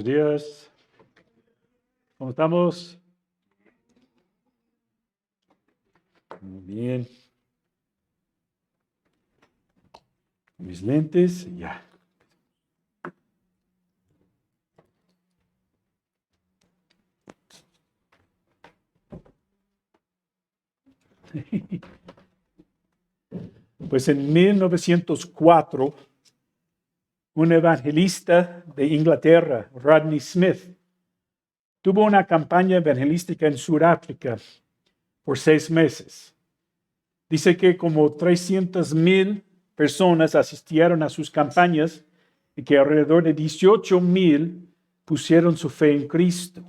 Buenos días. ¿Cómo estamos? Muy bien. Mis lentes, ya. Pues en 1904, un evangelista de Inglaterra, Rodney Smith, tuvo una campaña evangelística en Sudáfrica por 6 meses. Dice que como 300,000 personas asistieron a sus campañas y que alrededor de 18,000 pusieron su fe en Cristo.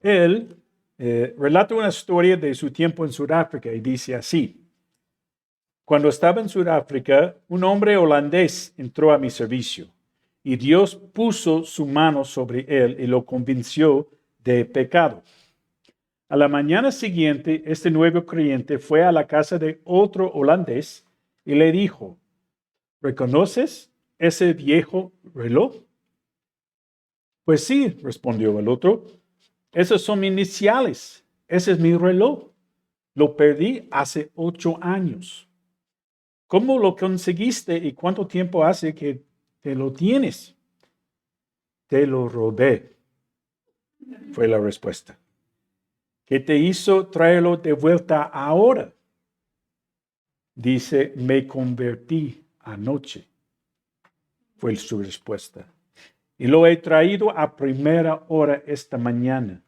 Él relata una historia de su tiempo en Sudáfrica y dice así: cuando estaba en Sudáfrica, un hombre holandés entró a mi servicio y Dios puso su mano sobre él y lo convenció de pecado. A la mañana siguiente, este nuevo creyente fue a la casa de otro holandés y le dijo: ¿reconoces ese viejo reloj? Pues sí, respondió el otro. Esas son mis iniciales. Ese es mi reloj. Lo perdí hace 8 años. ¿Cómo lo conseguiste y cuánto tiempo hace que te lo tienes? Te lo robé, fue la respuesta. ¿Qué te hizo traerlo de vuelta ahora? Dice, me convertí anoche, fue su respuesta. Y lo he traído a primera hora esta mañana.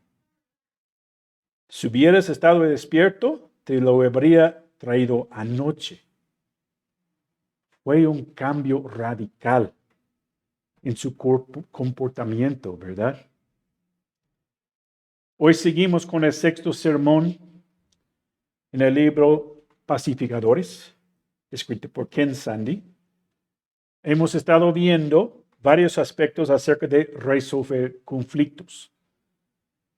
Si hubieras estado despierto, te lo habría traído anoche. Fue un cambio radical en su comportamiento, ¿verdad? Hoy seguimos con el 6º sermón en el libro Pacificadores, escrito por Ken Sande. Hemos estado viendo varios aspectos acerca de resolver conflictos.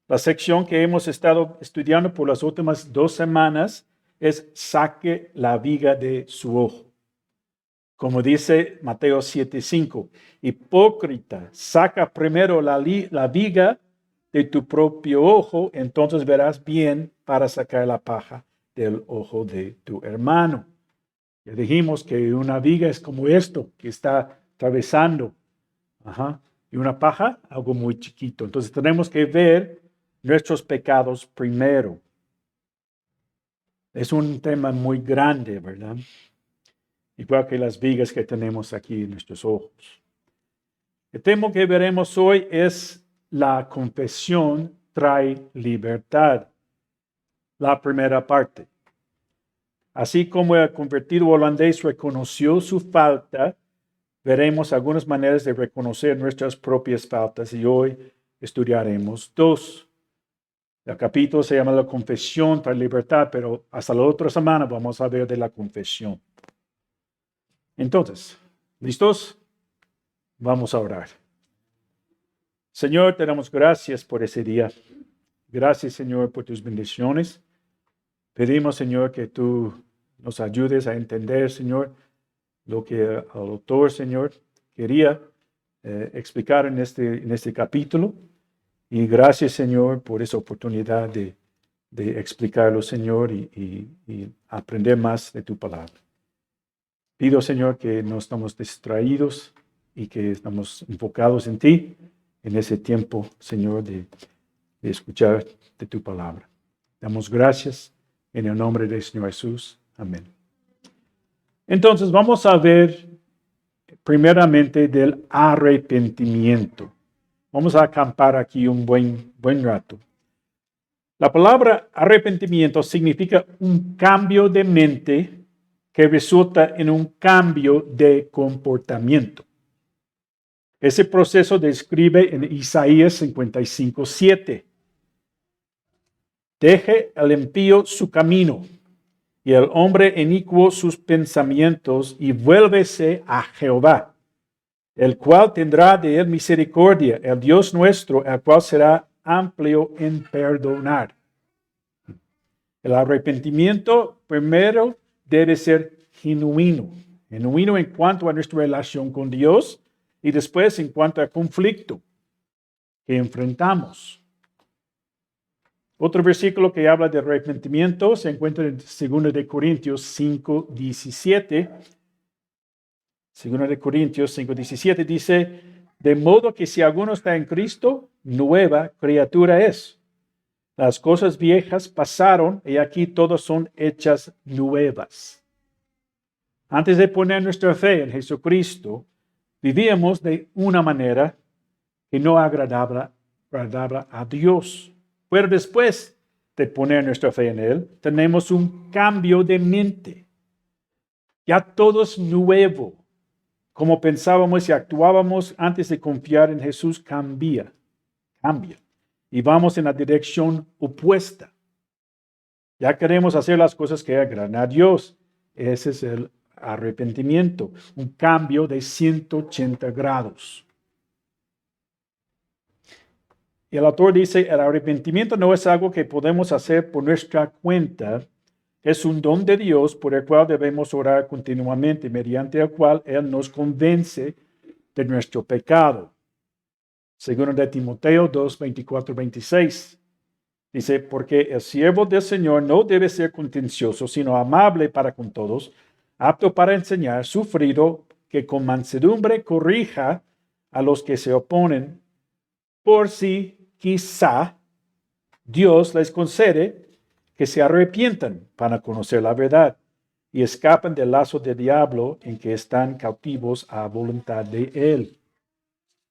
La sección que hemos estado estudiando por las últimas 2 semanas es saque la viga de su ojo. Como dice Mateo 7:5, hipócrita, saca primero la viga de tu propio ojo, entonces verás bien para sacar la paja del ojo de tu hermano. Ya dijimos que una viga es como esto, que está atravesando. Y una paja, algo muy chiquito. Entonces tenemos que ver nuestros pecados primero. Es un tema muy grande, ¿verdad? Igual que las vigas que tenemos aquí en nuestros ojos. El tema que veremos hoy es la confesión trae libertad. La primera parte. Así como el convertido holandés reconoció su falta, veremos algunas maneras de reconocer nuestras propias faltas y hoy estudiaremos 2. El capítulo se llama La confesión trae libertad, pero hasta la otra semana vamos a ver de la confesión. Entonces, ¿listos? Vamos a orar. Señor, te damos gracias por ese día. Gracias, Señor, por tus bendiciones. Pedimos, Señor, que tú nos ayudes a entender, Señor, lo que el autor, Señor, quería explicar en este capítulo. Y gracias, Señor, por esa oportunidad de explicarlo, Señor, y aprender más de tu palabra. Pido, Señor, que no estamos distraídos y que estamos enfocados en ti en ese tiempo, Señor, de escuchar de tu palabra. Damos gracias en el nombre del Señor Jesús. Amén. Entonces, vamos a ver primeramente del arrepentimiento. Vamos a acampar aquí un buen rato. La palabra arrepentimiento significa un cambio de mente que resulta en un cambio de comportamiento. Ese proceso describe en Isaías 55:7. Deje el impío su camino y el hombre inicuo sus pensamientos y vuélvese a Jehová, el cual tendrá de él misericordia, el Dios nuestro, el cual será amplio en perdonar. El arrepentimiento primero debe ser genuino en cuanto a nuestra relación con Dios y después en cuanto al conflicto. que enfrentamos. Otro versículo que habla de arrepentimiento se encuentra en 2 de Corintios 5:17. 2 de Corintios 5:17 dice, de modo que si alguno está en Cristo, nueva criatura es. Las cosas viejas pasaron y aquí todas son hechas nuevas. Antes de poner nuestra fe en Jesucristo, vivíamos de una manera que no agradaba a Dios. Pero después de poner nuestra fe en Él, tenemos un cambio de mente. Ya todo es nuevo. Como pensábamos y actuábamos antes de confiar en Jesús cambia. Y vamos en la dirección opuesta. Ya queremos hacer las cosas que agradan a Dios. Ese es el arrepentimiento, un cambio de 180 grados. Y el autor dice, el arrepentimiento no es algo que podemos hacer por nuestra cuenta, es un don de Dios por el cual debemos orar continuamente, mediante el cual Él nos convence de nuestro pecado. Segundo de Timoteo 2, 24, 26. Dice, porque el siervo del Señor no debe ser contencioso, sino amable para con todos, apto para enseñar, sufrido, que con mansedumbre corrija a los que se oponen, por si quizá Dios les concede que se arrepientan para conocer la verdad y escapen del lazo del diablo en que están cautivos a voluntad de Él.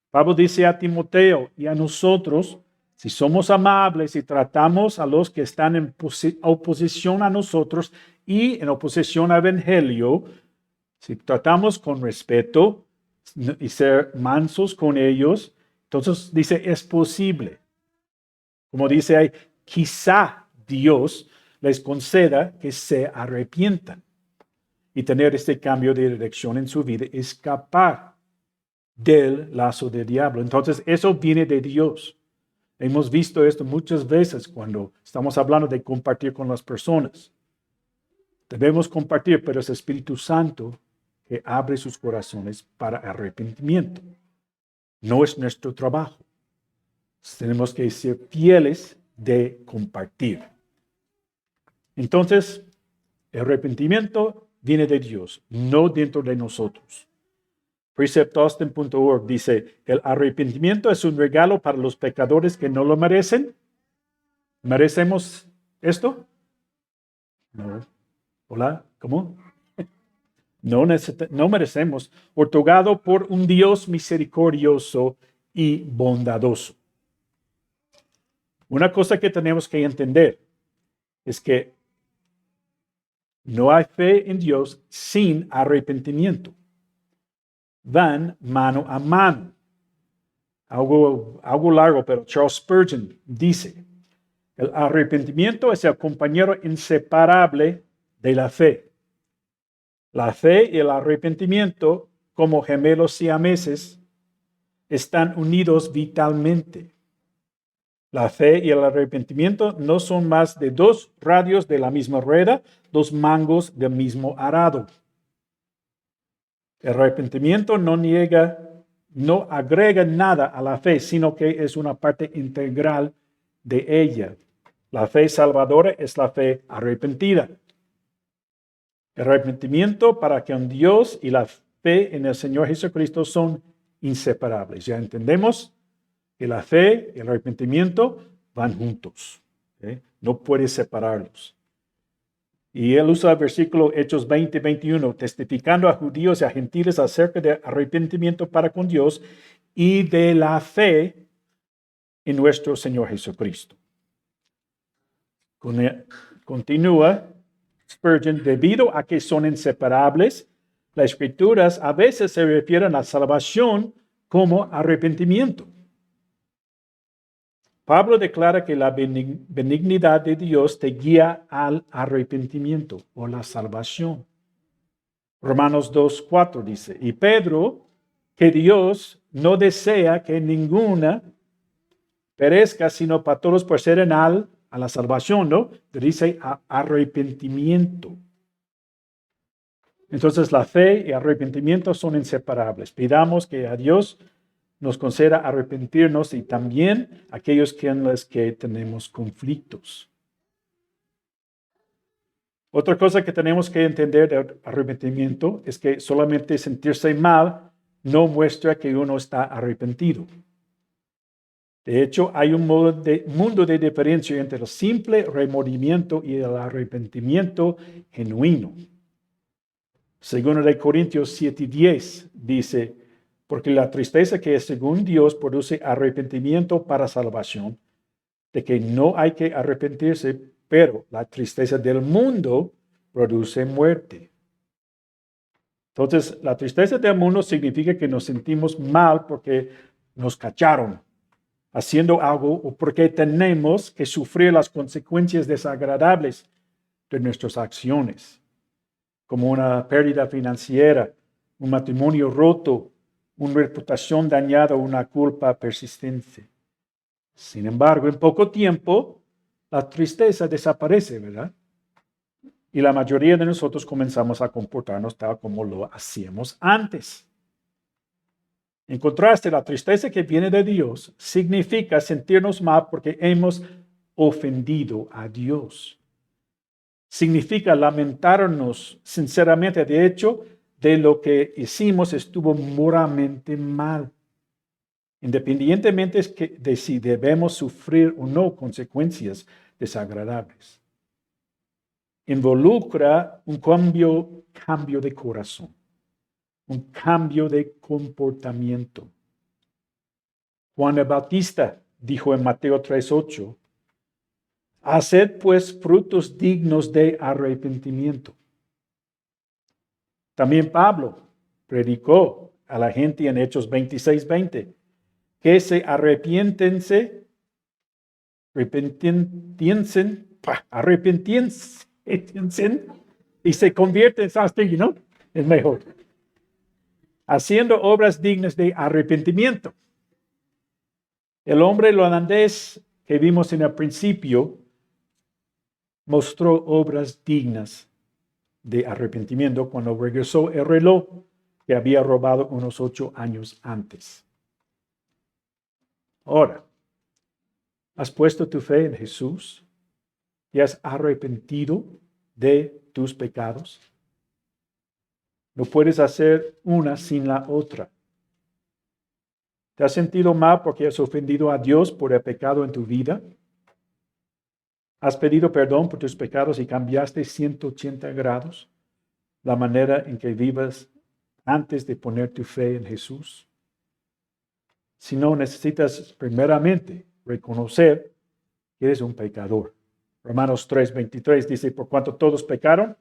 Pablo dice a Timoteo y a nosotros, si somos amables y tratamos a los que están en oposición a nosotros y en oposición al Evangelio, si tratamos con respeto y ser mansos con ellos, entonces dice, es posible. Como dice ahí, quizá Dios les conceda que se arrepientan y tener este cambio de dirección en su vida, escapar del lazo del diablo. Entonces, eso viene de Dios. Hemos visto esto muchas veces cuando estamos hablando de compartir con las personas. Debemos compartir, pero es el Espíritu Santo que abre sus corazones para arrepentimiento. No es nuestro trabajo. Tenemos que ser fieles de compartir. Entonces, el arrepentimiento viene de Dios, no dentro de nosotros. PreceptAustin.org dice, el arrepentimiento es un regalo para los pecadores que no lo merecen. ¿Merecemos esto? No. ¿Hola? ¿Cómo? No merecemos. Otorgado por un Dios misericordioso y bondadoso. Una cosa que tenemos que entender es que no hay fe en Dios sin arrepentimiento. Van mano a mano. Algo largo, pero Charles Spurgeon dice, el arrepentimiento es el compañero inseparable de la fe. La fe y el arrepentimiento, como gemelos siameses, están unidos vitalmente. La fe y el arrepentimiento no son más de dos radios de la misma rueda, dos mangos del mismo arado. El arrepentimiento no agrega nada a la fe, sino que es una parte integral de ella. La fe salvadora es la fe arrepentida. El arrepentimiento para con Dios y la fe en el Señor Jesucristo son inseparables. Ya entendemos que la fe y el arrepentimiento van juntos. ¿Okay? No puedes separarlos. Y él usa el versículo Hechos 20:21, testificando a judíos y a gentiles acerca del arrepentimiento para con Dios y de la fe en nuestro Señor Jesucristo. Continúa Spurgeon, debido a que son inseparables, las Escrituras a veces se refieren a salvación como arrepentimiento. Pablo declara que la benignidad de Dios te guía al arrepentimiento o la salvación. Romanos 2:4 dice, y Pedro, que Dios no desea que ninguna perezca, sino para todos proceden a la salvación, ¿no? Dice arrepentimiento. Entonces la fe y arrepentimiento son inseparables. Pidamos que a Dios nos conceda arrepentirnos y también aquellos con los que tenemos conflictos. Otra cosa que tenemos que entender del arrepentimiento es que solamente sentirse mal no muestra que uno está arrepentido. De hecho, hay un mundo de diferencia entre el simple remordimiento y el arrepentimiento genuino. Segundo de Corintios 7:10 dice, porque la tristeza que es según Dios produce arrepentimiento para salvación, de que no hay que arrepentirse, pero la tristeza del mundo produce muerte. Entonces, la tristeza del mundo significa que nos sentimos mal porque nos cacharon haciendo algo o porque tenemos que sufrir las consecuencias desagradables de nuestras acciones, como una pérdida financiera, un matrimonio roto, una reputación dañada o una culpa persistente. Sin embargo, en poco tiempo, la tristeza desaparece, ¿verdad? Y la mayoría de nosotros comenzamos a comportarnos tal como lo hacíamos antes. En contraste, la tristeza que viene de Dios significa sentirnos mal porque hemos ofendido a Dios. Significa lamentarnos sinceramente, de hecho, de lo que hicimos estuvo moralmente mal, independientemente de si debemos sufrir o no consecuencias desagradables. Involucra un cambio de corazón, un cambio de comportamiento. Juan el Bautista dijo en Mateo 3:8, haced pues frutos dignos de arrepentimiento. También Pablo predicó a la gente en Hechos 26:20 que se arrepiéntense y se convierten en ¿no? Es mejor. Haciendo obras dignas de arrepentimiento. El hombre holandés que vimos en el principio mostró obras dignas de arrepentimiento cuando regresó el reloj que había robado unos 8 años antes. Ahora, ¿has puesto tu fe en Jesús? ¿Y has arrepentido de tus pecados? No puedes hacer una sin la otra. ¿Te has sentido mal porque has ofendido a Dios por el pecado en tu vida? ¿Has pedido perdón por tus pecados y cambiaste 180 grados la manera en que vivas antes de poner tu fe en Jesús? Si no, necesitas primeramente reconocer que eres un pecador. Romanos 3:23 dice, por cuanto todos pecaron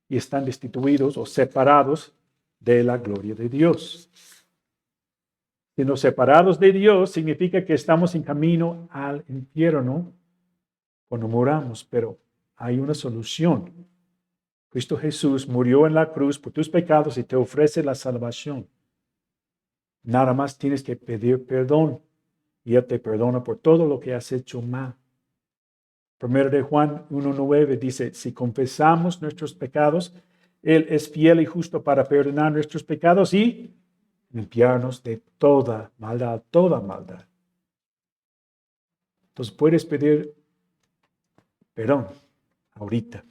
y están destituidos o separados de la gloria de Dios. Siendo separados de Dios significa que estamos en camino al infierno cuando moramos, pero hay una solución. Cristo Jesús murió en la cruz por tus pecados y te ofrece la salvación. Nada más tienes que pedir perdón y Él te perdona por todo lo que has hecho mal. 1 de Juan 1:9 dice, si confesamos nuestros pecados, Él es fiel y justo para perdonar nuestros pecados y limpiarnos de toda maldad, toda maldad. Entonces puedes pedir perdón ahorita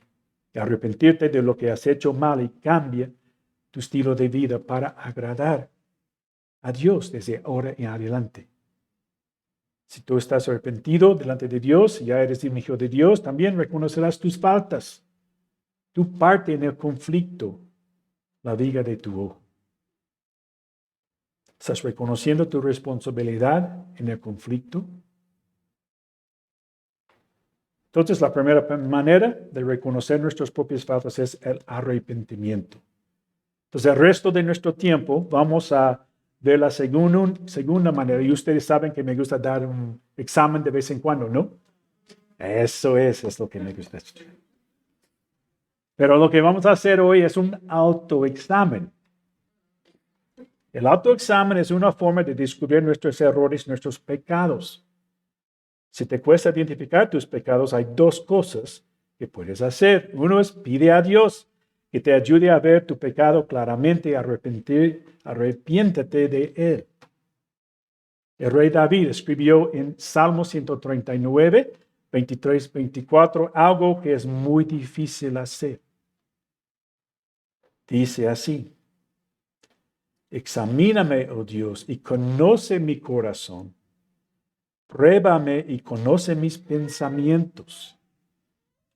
y arrepentirte de lo que has hecho mal y cambia tu estilo de vida para agradar a Dios desde ahora en adelante. Si tú estás arrepentido delante de Dios y ya eres un hijo de Dios, también reconocerás tus faltas, tu parte en el conflicto, la viga de tu ojo. ¿Estás reconociendo tu responsabilidad en el conflicto? Entonces, la primera manera de reconocer nuestras propias faltas es el arrepentimiento. Entonces, el resto de nuestro tiempo vamos a ver la segunda manera. Y ustedes saben que me gusta dar un examen de vez en cuando, ¿no? Eso es lo que me gusta. Pero lo que vamos a hacer hoy es un autoexamen. El autoexamen es una forma de descubrir nuestros errores, nuestros pecados. Si te cuesta identificar tus pecados, hay dos cosas que puedes hacer. Uno es pide a Dios que te ayude a ver tu pecado claramente y arrepiéntete de él. El rey David escribió en Salmo 139, 23, 24, algo que es muy difícil hacer. Dice así: examíname, oh Dios, y conoce mi corazón. Pruébame y conoce mis pensamientos.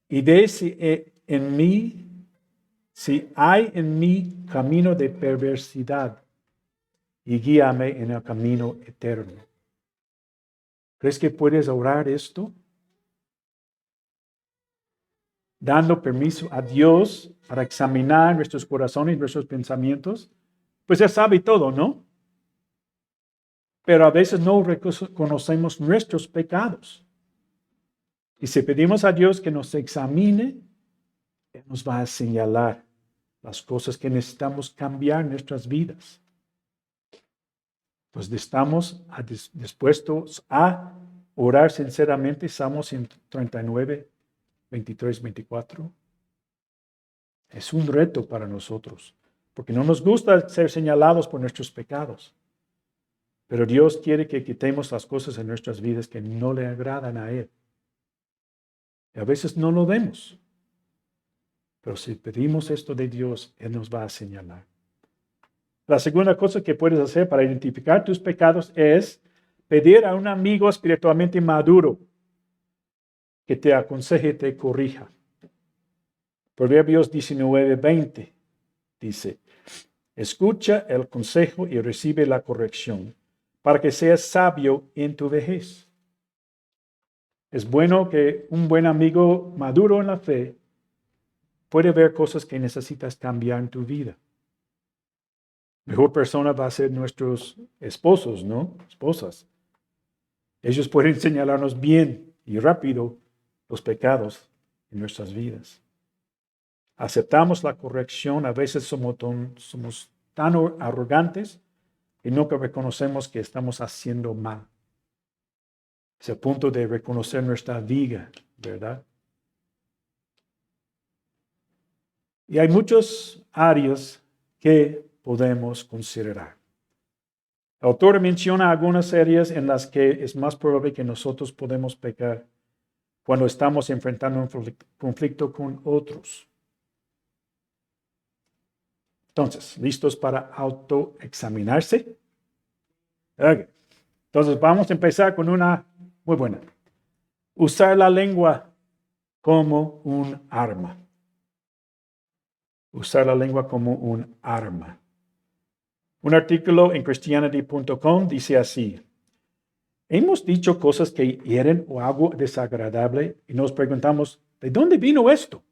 Y ve si hay en mí camino de perversidad, y guíame en el camino eterno. ¿Crees que puedes orar esto? Dando permiso a Dios para examinar nuestros corazones, nuestros pensamientos. Pues Él sabe todo, ¿no? Pero a veces no reconocemos nuestros pecados. Y si pedimos a Dios que nos examine, Él nos va a señalar las cosas que necesitamos cambiar en nuestras vidas. Pues estamos dispuestos a orar sinceramente, Salmo 139, 23, 24. Es un reto para nosotros, porque no nos gusta ser señalados por nuestros pecados. Pero Dios quiere que quitemos las cosas en nuestras vidas que no le agradan a Él. Y a veces no lo vemos. Pero si pedimos esto de Dios, Él nos va a señalar. La segunda cosa que puedes hacer para identificar tus pecados es pedir a un amigo espiritualmente maduro que te aconseje y te corrija. Proverbios 19:20 dice: escucha el consejo y recibe la corrección, para que seas sabio en tu vejez. Es bueno que un buen amigo maduro en la fe puede ver cosas que necesitas cambiar en tu vida. Mejor persona va a ser nuestros esposos, ¿no? Esposas. Ellos pueden señalarnos bien y rápido los pecados en nuestras vidas. Aceptamos la corrección, a veces somos tan arrogantes que nunca reconocemos que estamos haciendo mal. Es el punto de reconocer nuestra viga, ¿verdad? Y hay muchas áreas que podemos considerar. El autor menciona algunas áreas en las que es más probable que nosotros podemos pecar cuando estamos enfrentando un conflicto con otros. Entonces, ¿listos para autoexaminarse? Okay. Entonces, vamos a empezar con una muy buena. Usar la lengua como un arma. Usar la lengua como un arma. Un artículo en Christianity.com dice así: hemos dicho cosas que hieren o algo desagradable y nos preguntamos, ¿de dónde vino esto?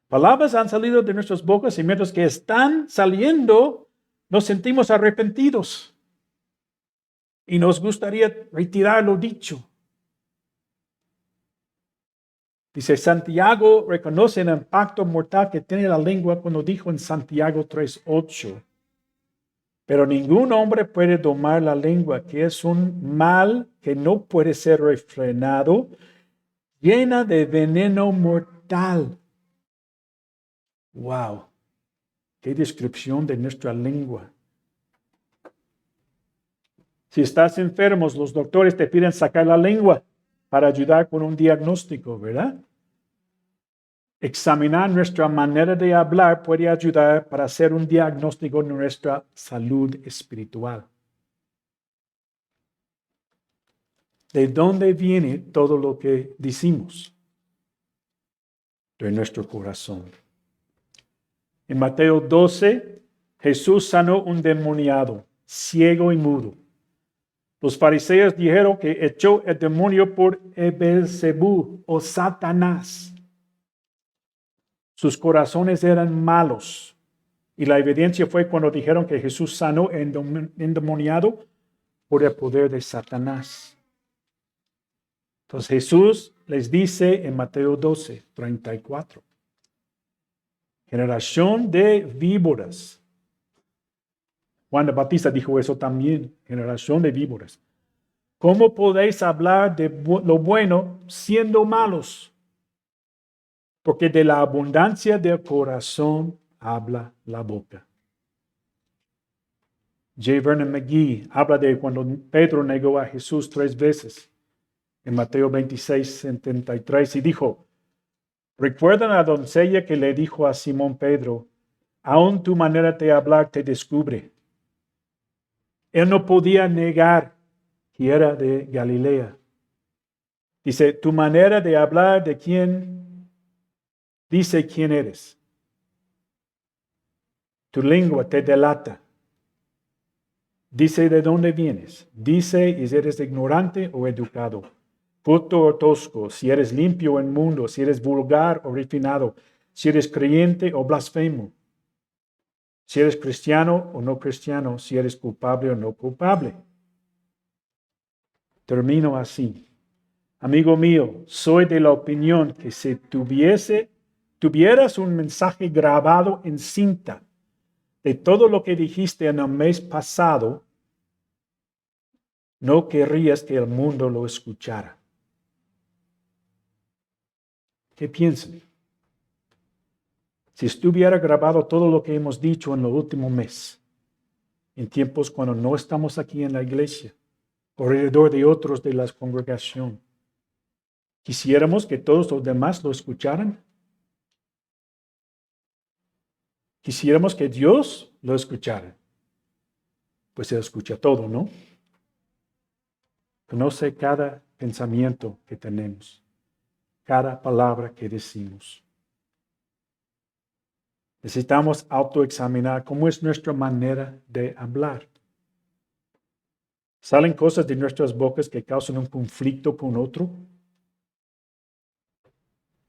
Palabras han salido de nuestras bocas y mientras que están saliendo, nos sentimos arrepentidos y nos gustaría retirar lo dicho. Dice, Santiago reconoce el impacto mortal que tiene la lengua cuando dijo en Santiago 3:8. Pero ningún hombre puede domar la lengua, que es un mal que no puede ser refrenado, llena de veneno mortal. Wow, qué descripción de nuestra lengua. Si estás enfermo, los doctores te piden sacar la lengua para ayudar con un diagnóstico, ¿verdad? Examinar nuestra manera de hablar puede ayudar para hacer un diagnóstico de nuestra salud espiritual. ¿De dónde viene todo lo que decimos? De nuestro corazón. En Mateo 12, Jesús sanó un endemoniado, ciego y mudo. Los fariseos dijeron que echó el demonio por Beelzebú o Satanás. Sus corazones eran malos. Y la evidencia fue cuando dijeron que Jesús sanó endemoniado por el poder de Satanás. Entonces Jesús les dice en Mateo 12, 34. Generación de víboras. Juan el Bautista dijo eso también. Generación de víboras. ¿Cómo podéis hablar de lo bueno siendo malos? Porque de la abundancia del corazón habla la boca. J. Vernon McGee habla de cuando Pedro negó a Jesús 3 veces en Mateo 26:73 y dijo, ¿recuerdan a la doncella que le dijo a Simón Pedro, aún tu manera de hablar te descubre? Él no podía negar que era de Galilea. Dice, tu manera de hablar de quién dice quién eres. Tu lengua te delata. Dice de dónde vienes. Dice si eres ignorante o educado, puto o tosco, si eres limpio o inmundo, si eres vulgar o refinado, si eres creyente o blasfemo, si eres cristiano o no cristiano, si eres culpable o no culpable. Termino así. Amigo mío, soy de la opinión que si tuvieras un mensaje grabado en cinta de todo lo que dijiste en el mes pasado, no querrías que el mundo lo escuchara. ¿Qué piensan? Si estuviera grabado todo lo que hemos dicho en el último mes, en tiempos cuando no estamos aquí en la iglesia, alrededor de otros de la congregación, ¿quisiéramos que todos los demás lo escucharan? ¿Quisiéramos que Dios lo escuchara? Pues Él escucha todo, ¿no? Conoce cada pensamiento que tenemos, cada palabra que decimos. Necesitamos autoexaminar cómo es nuestra manera de hablar. ¿Salen cosas de nuestras bocas que causan un conflicto con otro?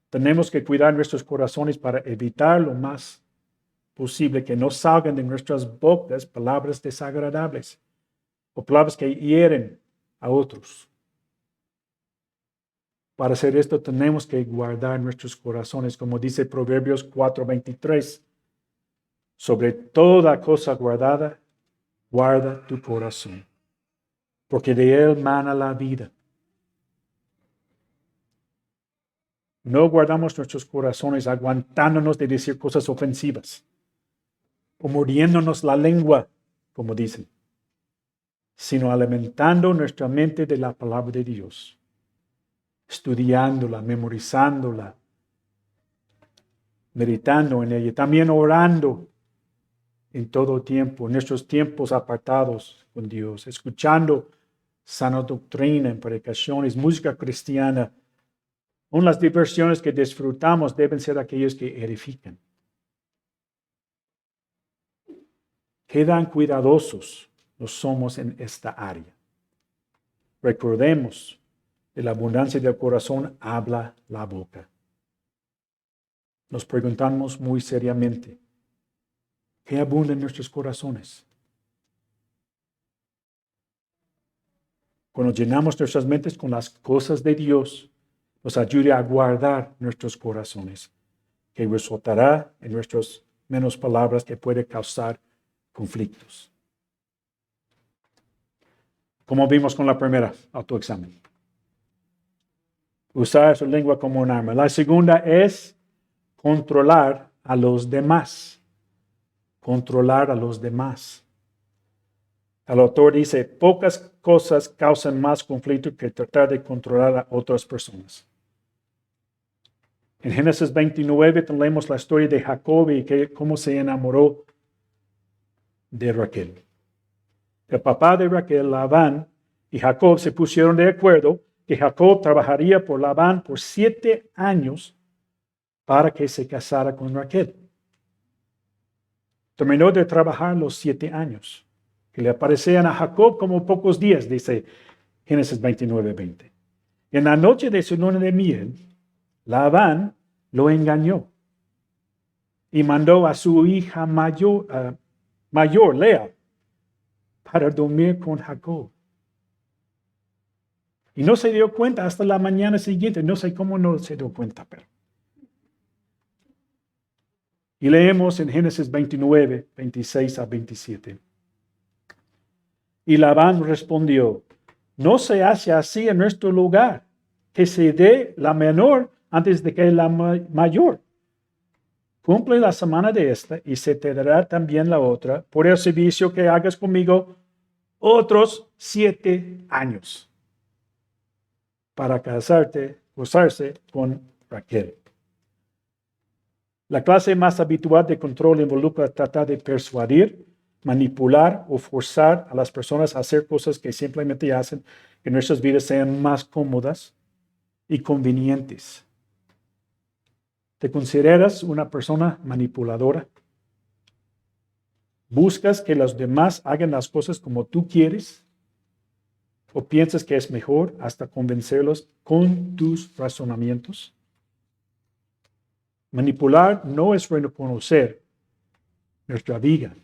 Tenemos que cuidar nuestros corazones para evitar lo más posible que no salgan de nuestras bocas palabras desagradables o palabras que hieren a otros. Para hacer esto tenemos que guardar nuestros corazones, como dice Proverbios 4:23. Sobre toda cosa guardada, guarda tu corazón, porque de él mana la vida. No guardamos nuestros corazones aguantándonos de decir cosas ofensivas o mordiéndonos la lengua, como dicen, sino alimentando nuestra mente de la palabra de Dios, estudiándola, memorizándola, meditando en ella, también orando en todo tiempo, en nuestros tiempos apartados con Dios, escuchando sana doctrina en predicaciones, música cristiana. Las diversiones que disfrutamos deben ser aquellas que edifican. Quedan cuidadosos los somos en esta área. Recordemos, de la abundancia del corazón habla la boca. Nos preguntamos muy seriamente, ¿qué abunda en nuestros corazones? Cuando llenamos nuestras mentes con las cosas de Dios, nos ayude a guardar nuestros corazones, que resultará en nuestras menos palabras que puede causar conflictos. Como vimos con la primera, autoexamen. Usar su lengua como un arma. La segunda es controlar a los demás. Controlar a los demás. El autor dice, pocas cosas causan más conflicto que tratar de controlar a otras personas. En Génesis 29 tenemos la historia de Jacob y cómo se enamoró de Raquel. El papá de Raquel, Labán, y Jacob se pusieron de acuerdo que Jacob trabajaría por Labán por 7 años para que se casara con Raquel. Terminó de trabajar los 7 años, que le aparecían a Jacob como pocos días, dice Génesis 29:20. En la noche de su luna de miel, Labán lo engañó y mandó a su hija mayor, Lea, para dormir con Jacob. Y no se dio cuenta hasta la mañana siguiente. No sé cómo no se dio cuenta, pero. Y leemos en Génesis 29, 26 a 27. Y Labán respondió, no se hace así en nuestro lugar, que se dé la menor antes de que la mayor. cumple la semana de esta y se te dará también la otra por el servicio que hagas conmigo otros 7 años para casarse con Raquel. La clase más habitual de control involucra tratar de persuadir, manipular o forzar a las personas a hacer cosas que simplemente hacen que nuestras vidas sean más cómodas y convenientes. ¿Te consideras una persona manipuladora? ¿Buscas que los demás hagan las cosas como tú quieres? ¿O piensas que es mejor hasta convencerlos con tus razonamientos? Manipular no es reconocer nuestra vida.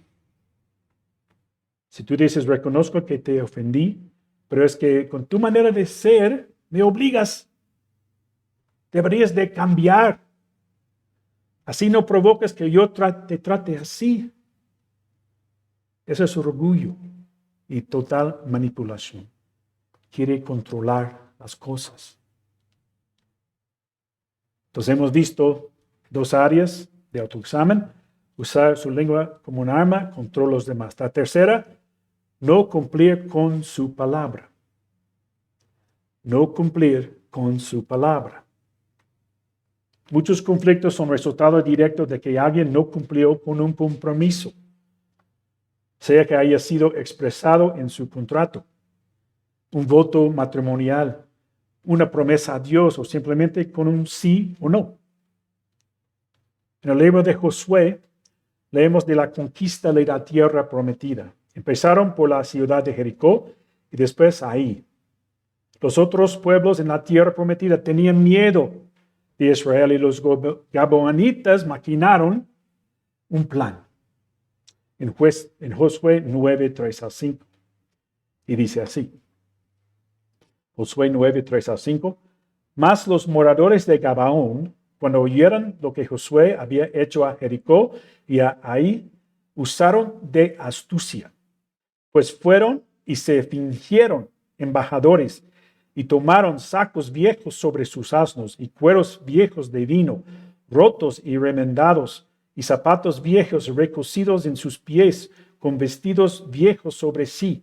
Si tú dices, reconozco que te ofendí, pero es que con tu manera de ser me obligas. Deberías de cambiar. Así no provocas que yo te trate así. Eso es orgullo y total manipulación. Quiere controlar las cosas. Entonces hemos visto 2 áreas de autoexamen. Usar su lengua como un arma contra los demás. La tercera, no cumplir con su palabra. No cumplir con su palabra. Muchos conflictos son resultado directo de que alguien no cumplió con un compromiso, sea que haya sido expresado en su contrato, un voto matrimonial, una promesa a Dios o simplemente con un sí o no. En el libro de Josué leemos de la conquista de la tierra prometida. Empezaron por la ciudad de Jericó y después ahí. Los otros pueblos en la tierra prometida tenían miedo de Israel y los gabaonitas maquinaron un plan. En Josué 9, 3 al 5. Y dice así. Josué 9, 3 al 5. Mas los moradores de Gabaón, cuando oyeron lo que Josué había hecho a Jericó y a Ai, usaron de astucia, pues fueron y se fingieron embajadores y tomaron sacos viejos sobre sus asnos y cueros viejos de vino, rotos y remendados, y zapatos viejos recocidos en sus pies, con vestidos viejos sobre sí,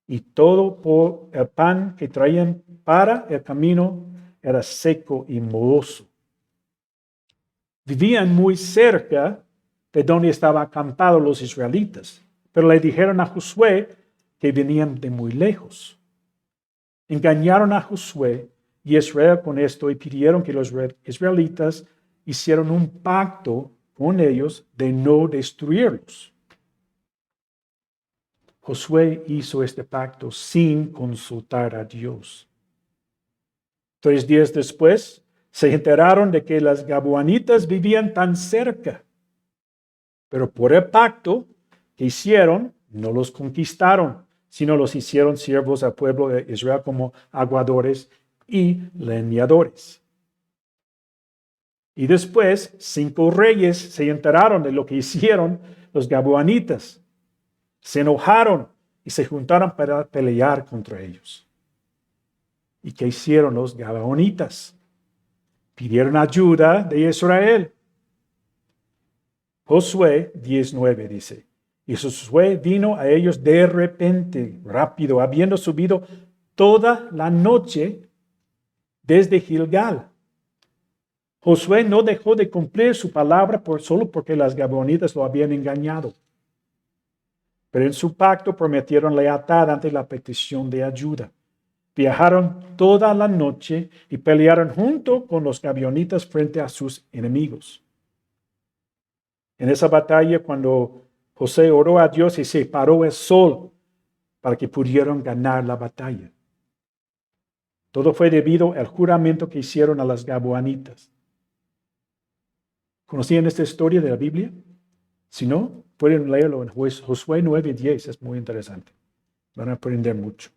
y todo por el pan que traían para el camino era seco y mohoso. Vivían muy cerca de donde estaban acampados los israelitas, pero le dijeron a Josué que venían de muy lejos. Engañaron a Josué y Israel con esto y pidieron que los israelitas hicieran un pacto con ellos de no destruirlos. Josué hizo este pacto sin consultar a Dios. 3 días después, se enteraron de que las gabaonitas vivían tan cerca, pero por el pacto que hicieron, no los conquistaron, sino los hicieron siervos al pueblo de Israel como aguadores y leñadores. Y después, 5 reyes se enteraron de lo que hicieron los gabaonitas. Se enojaron y se juntaron para pelear contra ellos. ¿Y qué hicieron los gabaonitas? Pidieron ayuda de Israel. Josué 19 dice, y Josué vino a ellos de repente, rápido, habiendo subido toda la noche desde Gilgal. Josué no dejó de cumplir su palabra solo porque las gabaonitas lo habían engañado. Pero en su pacto prometieron lealtad ante la petición de ayuda. Viajaron toda la noche y pelearon junto con los gabaonitas frente a sus enemigos. En esa batalla, cuando José oró a Dios y se paró el sol para que pudieran ganar la batalla. Todo fue debido al juramento que hicieron a las gabaonitas. ¿Conocían esta historia de la Biblia? Si no, pueden leerlo en Josué 9:10, es muy interesante. Van a aprender mucho.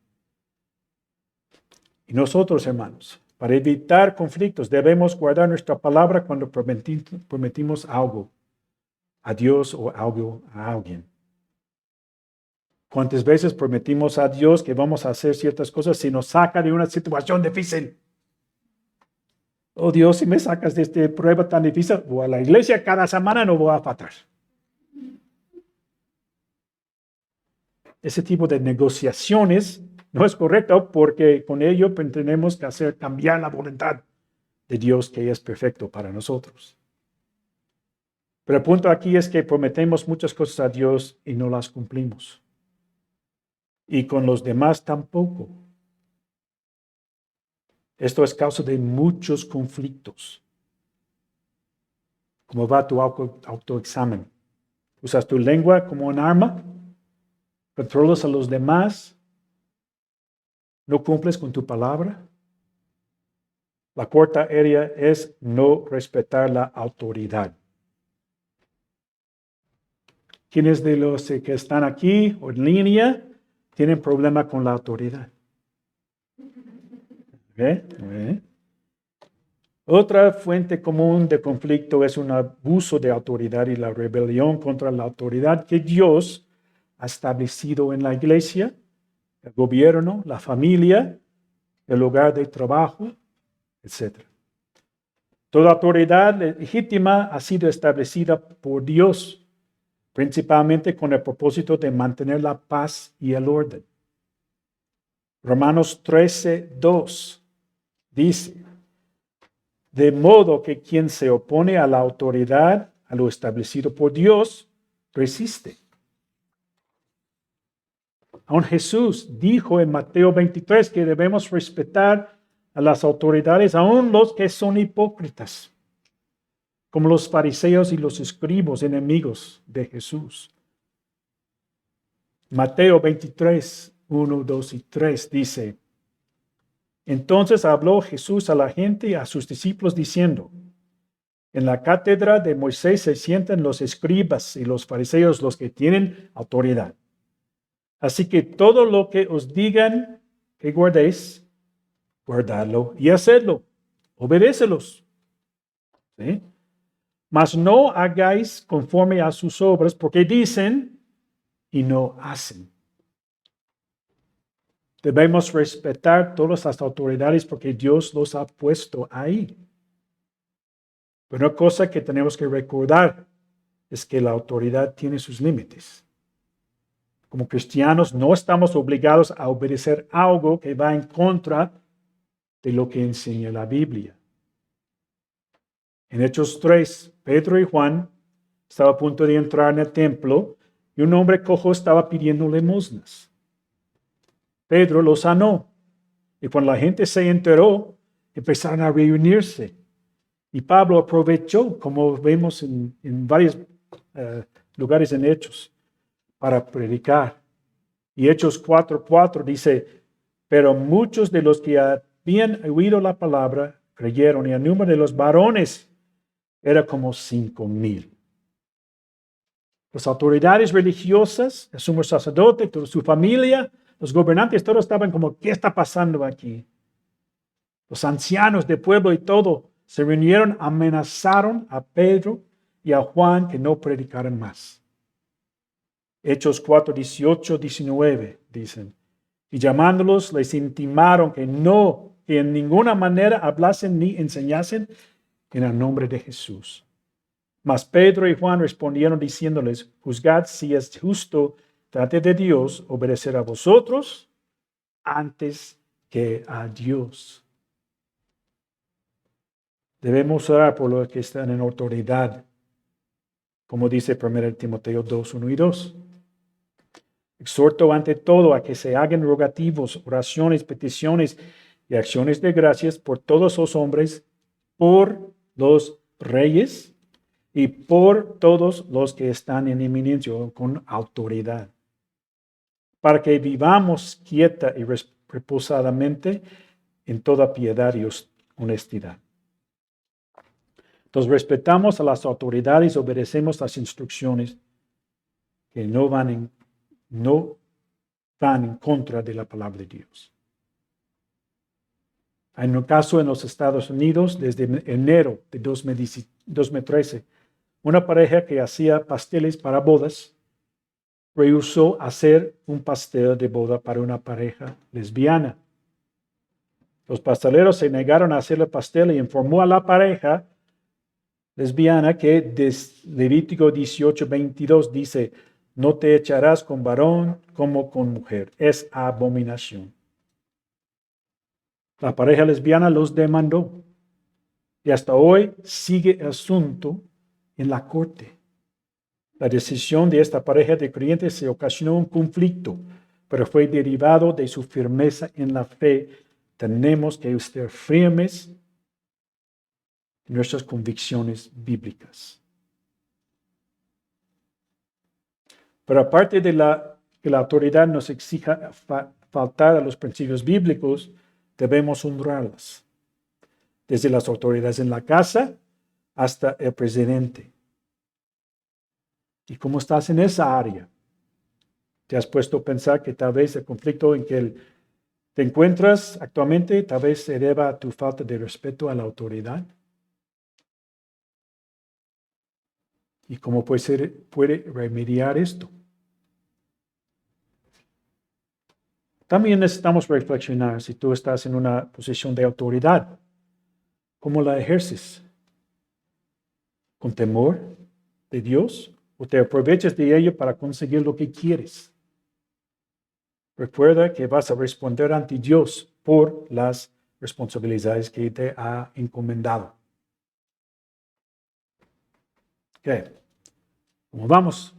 Y nosotros, hermanos, para evitar conflictos, debemos guardar nuestra palabra cuando prometimos algo a Dios o algo a alguien. ¿Cuántas veces prometimos a Dios que vamos a hacer ciertas cosas si nos saca de una situación difícil? Oh Dios, si me sacas de esta prueba tan difícil, voy a la iglesia cada semana, no voy a faltar. Ese tipo de negociaciones no es correcto porque con ello tenemos que hacer cambiar la voluntad de Dios que es perfecto para nosotros. Pero el punto aquí es que prometemos muchas cosas a Dios y no las cumplimos. Y con los demás tampoco. Esto es causa de muchos conflictos. ¿Cómo va tu autoexamen? ¿Usas tu lengua como un arma? ¿Controlas a los demás? ¿No cumples con tu palabra? La cuarta área es no respetar la autoridad. ¿Quiénes de los que están aquí o en línea tienen problema con la autoridad? ¿Eh? Otra fuente común de conflicto es un abuso de autoridad y la rebelión contra la autoridad que Dios ha establecido en la iglesia, el gobierno, la familia, el lugar de trabajo, etc. Toda autoridad legítima ha sido establecida por Dios, principalmente con el propósito de mantener la paz y el orden. Romanos 13:2 dice: de modo que quien se opone a la autoridad, a lo establecido por Dios, resiste. Aún Jesús dijo en Mateo 23 que debemos respetar a las autoridades, aun los que son hipócritas, como los fariseos y los escribos, enemigos de Jesús. Mateo 23, 1, 2 y 3 dice: entonces habló Jesús a la gente y a sus discípulos diciendo: en la cátedra de Moisés se sientan los escribas y los fariseos, los que tienen autoridad. Así que todo lo que os digan que guardéis, guardadlo y hacedlo, obedécelos. ¿Sí? Mas no hagáis conforme a sus obras, porque dicen y no hacen. Debemos respetar todas las autoridades porque Dios los ha puesto ahí. Pero una cosa que tenemos que recordar es que la autoridad tiene sus límites. Como cristianos no estamos obligados a obedecer algo que va en contra de lo que enseña la Biblia. En Hechos 3, Pedro y Juan estaban a punto de entrar en el templo y un hombre cojo estaba pidiendo limosnas. Pedro lo sanó y cuando la gente se enteró, empezaron a reunirse. Y Pablo aprovechó, como vemos en varios lugares en Hechos, para predicar. Y Hechos 4:4 dice: pero muchos de los que habían oído la palabra creyeron, y el número de los varones era como 5,000. Las autoridades religiosas, el sumo sacerdote, toda su familia, los gobernantes, todos estaban como: ¿qué está pasando aquí? Los ancianos del pueblo y todo se reunieron, amenazaron a Pedro y a Juan que no predicaran más. Hechos 4:18-19 dicen: y llamándolos les intimaron que en ninguna manera hablasen ni enseñasen en el nombre de Jesús. Mas Pedro y Juan respondieron diciéndoles: juzgad si es justo delante de Dios obedecer a vosotros antes que a Dios. Debemos orar por los que están en autoridad, como dice 1 Timoteo 2, 1 y 2. Exhorto ante todo a que se hagan rogativos, oraciones, peticiones y acciones de gracias por todos los hombres, por los reyes y por todos los que están en eminencia o con autoridad, para que vivamos quieta y reposadamente en toda piedad y honestidad. Entonces respetamos a las autoridades, obedecemos las instrucciones que no van en contra de la palabra de Dios. En un caso en los Estados Unidos, desde enero de 2013, una pareja que hacía pasteles para bodas rehusó hacer un pastel de boda para una pareja lesbiana. Los pasteleros se negaron a hacer el pastel y informó a la pareja lesbiana que Levítico 18:22 dice, no te echarás con varón como con mujer. Es abominación. La pareja lesbiana los demandó. Y hasta hoy sigue el asunto en la corte. La decisión de esta pareja de creyentes se ocasionó un conflicto, pero fue derivado de su firmeza en la fe. Tenemos que estar firmes en nuestras convicciones bíblicas. Pero aparte de que la autoridad nos exija faltar a los principios bíblicos, debemos honrarlas. Desde las autoridades en la casa hasta el presidente. ¿Y cómo estás en esa área? ¿Te has puesto a pensar que tal vez el conflicto en que te encuentras actualmente tal vez se deba a tu falta de respeto a la autoridad? ¿Y cómo puede remediar esto? También necesitamos reflexionar si tú estás en una posición de autoridad. ¿Cómo la ejerces? ¿Con temor de Dios? ¿O te aprovechas de ello para conseguir lo que quieres? Recuerda que vas a responder ante Dios por las responsabilidades que te ha encomendado. Ok, ¿cómo vamos?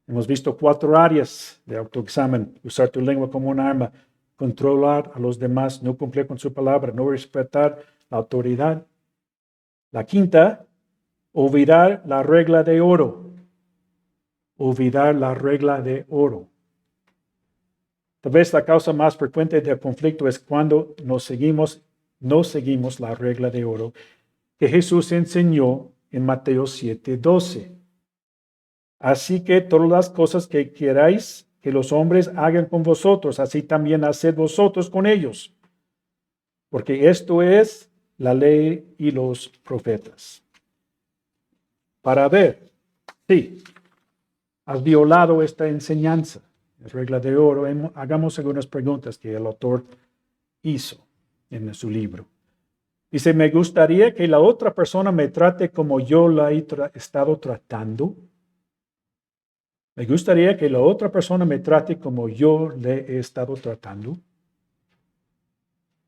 Hemos visto 4 áreas de autoexamen. Usar tu lengua como un arma, controlar a los demás, no cumplir con su palabra, no respetar la autoridad. La quinta, olvidar la regla de oro. Olvidar la regla de oro. Tal vez la causa más frecuente del conflicto es cuando no seguimos la regla de oro que Jesús enseñó en Mateo 7:12. Así que todas las cosas que queráis que los hombres hagan con vosotros, así también haced vosotros con ellos. Porque esto es la ley y los profetas. Para ver, sí, has violado esta enseñanza, la regla de oro. Hagamos algunas preguntas que el autor hizo en su libro. Dice, me gustaría que la otra persona me trate como yo la he estado tratando. Me gustaría que la otra persona me trate como yo le he estado tratando.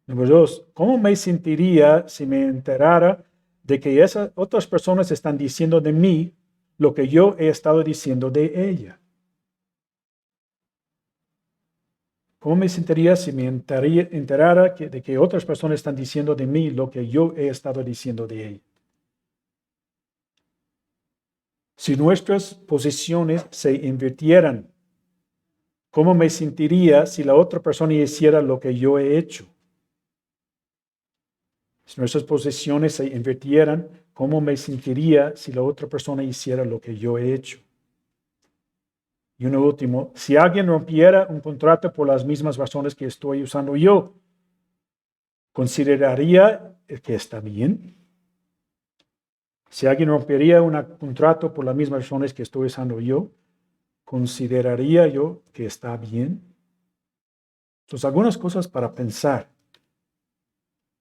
Número 2, ¿cómo me sentiría si me enterara de que esas otras personas están diciendo de mí lo que yo he estado diciendo de ella? ¿Cómo me sentiría si me enterara de que otras personas están diciendo de mí lo que yo he estado diciendo de ella? Si nuestras posiciones se invirtieran, ¿cómo me sentiría si la otra persona hiciera lo que yo he hecho? Si nuestras posiciones se invirtieran, ¿cómo me sentiría si la otra persona hiciera lo que yo he hecho? Y uno último, si alguien rompiera un contrato por las mismas razones que estoy usando yo, ¿consideraría que está bien? Si alguien rompería un contrato por las mismas razones que estoy usando yo, ¿consideraría yo que está bien? Entonces, algunas cosas para pensar.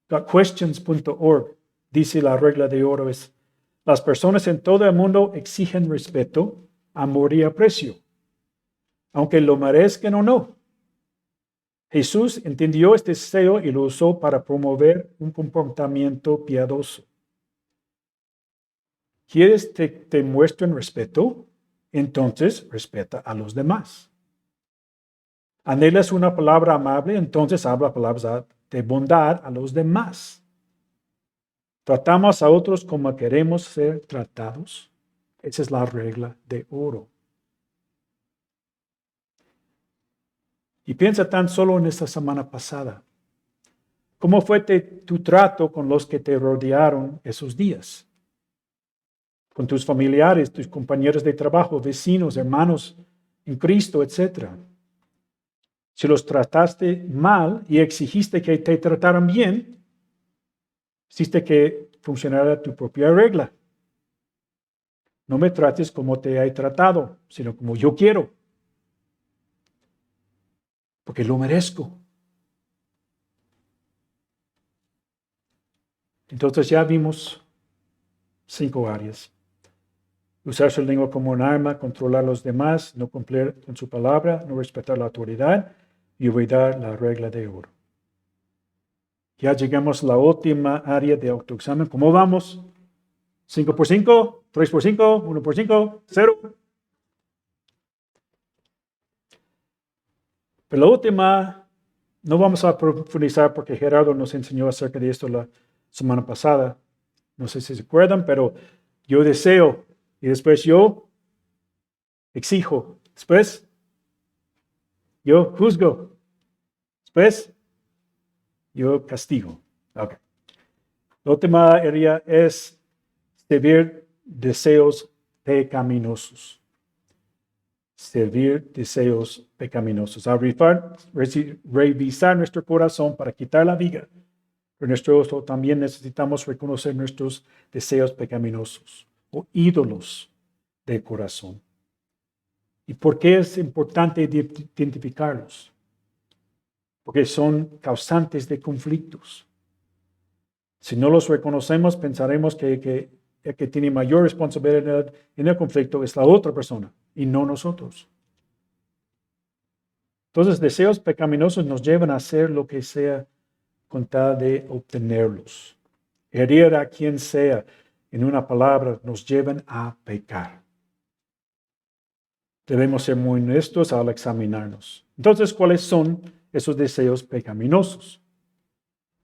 Questions.org dice la regla de oro es, las personas en todo el mundo exigen respeto, amor y aprecio, aunque lo merezcan o no. Jesús entendió este deseo y lo usó para promover un comportamiento piadoso. ¿Quieres que te muestren respeto? Entonces respeta a los demás. ¿Anhelas una palabra amable? Entonces habla palabras de bondad a los demás. ¿Tratamos a otros como queremos ser tratados? Esa es la regla de oro. Y piensa tan solo en esta semana pasada. ¿Cómo fue tu trato con los que te rodearon esos días? Con tus familiares, tus compañeros de trabajo, vecinos, hermanos en Cristo, etc. Si los trataste mal y exigiste que te trataran bien, hiciste que funcionara tu propia regla. No me trates como te he tratado, sino como yo quiero. Porque lo merezco. Entonces ya vimos 5 áreas. Usar su lengua como un arma, controlar a los demás, no cumplir con su palabra, no respetar la autoridad y olvidar la regla de oro. Ya llegamos a la última área de autoexamen. ¿Cómo vamos? 5 por 5, 3 por 5, 1 por 5, 0. Pero la última, no vamos a profundizar porque Gerardo nos enseñó acerca de esto la semana pasada. No sé si se acuerdan, pero yo deseo y después yo exijo. Después yo juzgo. Después yo castigo. Okay. La última área es servir deseos pecaminosos. Servir deseos pecaminosos. Al revisar nuestro corazón para quitar la viga de nuestro ojo, también necesitamos reconocer nuestros deseos pecaminosos o ídolos del corazón. ¿Y por qué es importante identificarlos? Porque son causantes de conflictos. Si no los reconocemos, pensaremos que el que tiene mayor responsabilidad en el conflicto es la otra persona y no nosotros. Entonces, deseos pecaminosos nos llevan a hacer lo que sea con tal de obtenerlos. Herir a quien sea, en una palabra, nos llevan a pecar. Debemos ser muy honestos al examinarnos. Entonces, ¿cuáles son esos deseos pecaminosos?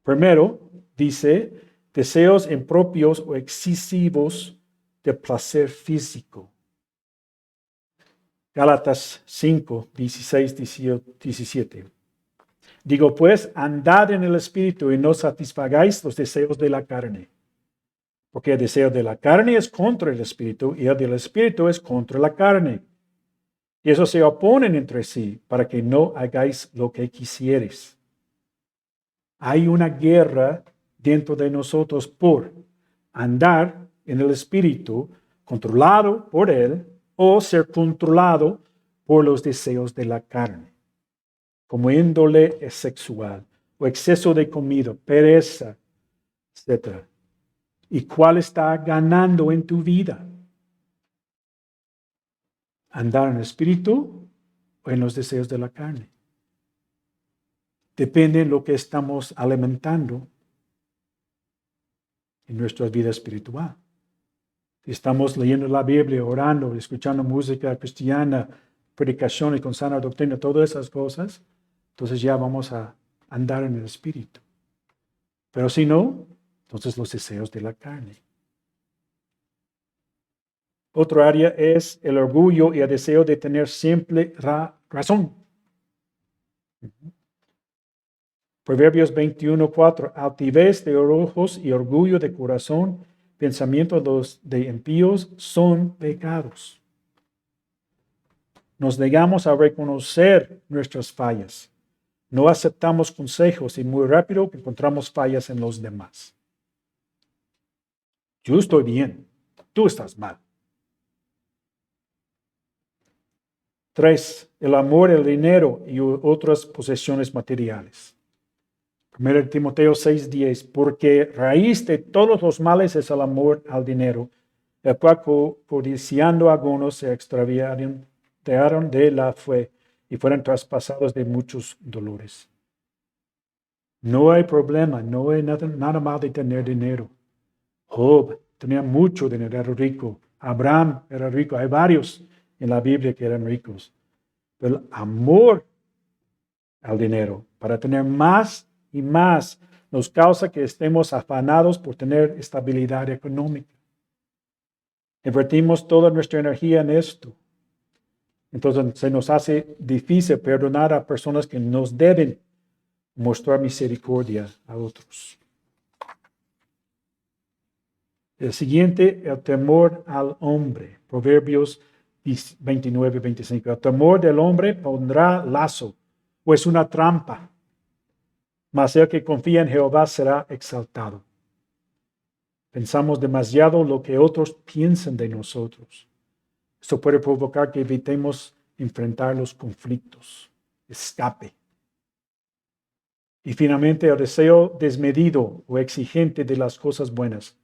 Primero, dice, deseos impropios o excesivos de placer físico. Gálatas 5, 16, 17. Digo pues, andad en el Espíritu y no satisfagáis los deseos de la carne. Porque el deseo de la carne es contra el Espíritu y el del Espíritu es contra la carne. Y esos se oponen entre sí para que no hagáis lo que quisieres. Hay una guerra dentro de nosotros por andar en el Espíritu, controlado por Él, o ser controlado por los deseos de la carne, como índole sexual, o exceso de comida, pereza, etc. ¿Y cuál está ganando en tu vida? ¿Andar en el Espíritu o en los deseos de la carne? Depende de lo que estamos alimentando en nuestra vida espiritual. Si estamos leyendo la Biblia, orando, escuchando música cristiana, predicaciones con sana doctrina, todas esas cosas, entonces ya vamos a andar en el Espíritu. Pero si no, entonces los deseos de la carne. Otra área es el orgullo y el deseo de tener siempre razón. Proverbios 21:4. Altivez de ojos y orgullo de corazón, pensamientos de impíos son pecados. Nos negamos a reconocer nuestras fallas. No aceptamos consejos y muy rápido encontramos fallas en los demás. Yo estoy bien, tú estás mal. 3. El amor, el dinero y otras posesiones materiales. 1 Timoteo 6:10. Porque raíz de todos los males es el amor al dinero, el cual codiciando algunos se extraviaron de la fe y fueron traspasados de muchos dolores. No hay problema, no hay nada mal de tener dinero. Job tenía mucho dinero, era rico. Abraham era rico. Hay varios en la Biblia que eran ricos. Pero el amor al dinero, para tener más y más, nos causa que estemos afanados por tener estabilidad económica. Invertimos toda nuestra energía en esto. Entonces se nos hace difícil perdonar a personas que nos deben mostrar misericordia a otros. El siguiente, el temor al hombre. Proverbios 29:25. El temor del hombre pondrá lazo, o es una trampa. Mas el que confía en Jehová será exaltado. Pensamos demasiado lo que otros piensan de nosotros. Esto puede provocar que evitemos enfrentar los conflictos. Escape. Y finalmente, el deseo desmedido o exigente de las cosas buenas.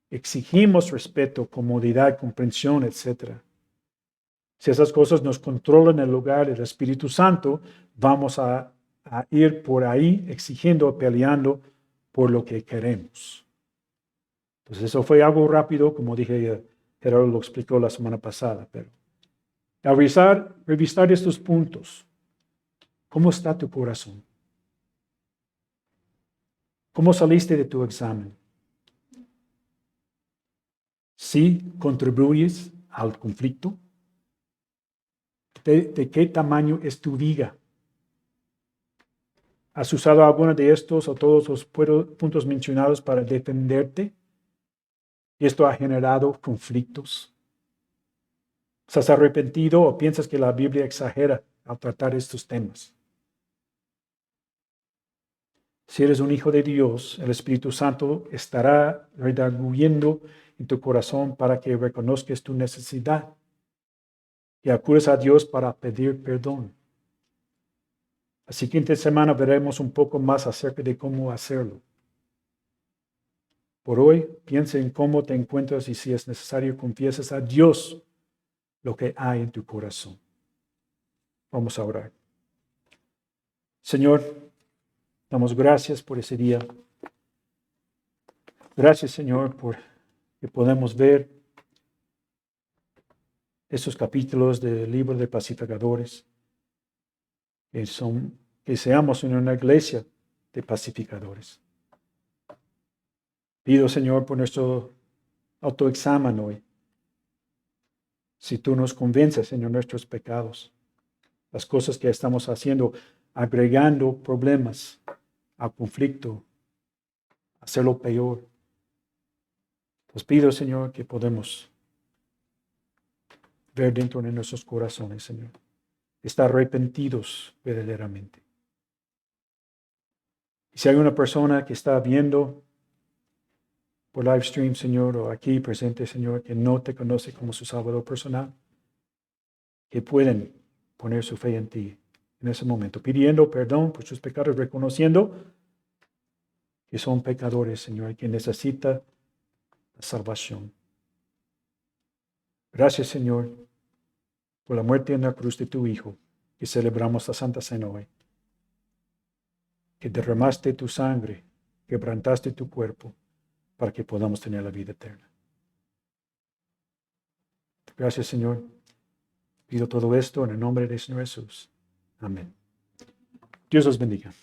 Exigimos respeto, comodidad, comprensión, etc. Si esas cosas nos controlan el lugar del Espíritu Santo, vamos a ir por ahí exigiendo, peleando por lo que queremos. Entonces, eso fue algo rápido, como dije, Gerardo lo explicó la semana pasada, pero al revisar estos puntos, ¿cómo está tu corazón? ¿Cómo saliste de tu examen? ¿Sí contribuyes al conflicto? ¿De qué tamaño es tu viga? ¿Has usado alguno de estos o todos los puntos mencionados para defenderte? ¿Y esto ha generado conflictos? ¿Estás arrepentido o piensas que la Biblia exagera al tratar estos temas? Si eres un hijo de Dios, el Espíritu Santo estará redarguyendo en tu corazón para que reconozcas tu necesidad y acudes a Dios para pedir perdón. La siguiente semana veremos un poco más acerca de cómo hacerlo. Por hoy, piensa en cómo te encuentras y si es necesario, confiesas a Dios lo que hay en tu corazón. Vamos a orar. Señor, damos gracias por ese día. Gracias, Señor, por que podemos ver esos capítulos del libro de pacificadores, que seamos en una iglesia de pacificadores. Pido, Señor, por nuestro autoexamen hoy. Si tú nos convences, Señor, nuestros pecados, las cosas que estamos haciendo, agregando problemas al conflicto, hacerlo peor. Pues pido, Señor, que podemos ver dentro de nuestros corazones, Señor, estar arrepentidos verdaderamente. Y si hay una persona que está viendo por live stream, Señor, o aquí presente, Señor, que no te conoce como su Salvador personal, que pueden poner su fe en ti en ese momento, pidiendo perdón por sus pecados, reconociendo que son pecadores, Señor, que necesita la salvación. Gracias, Señor, por la muerte en la cruz de tu Hijo, que celebramos la Santa Cena hoy, que derramaste tu sangre, quebrantaste tu cuerpo, para que podamos tener la vida eterna. Gracias, Señor. Pido todo esto en el nombre del Señor Jesús. Amén. Dios los bendiga.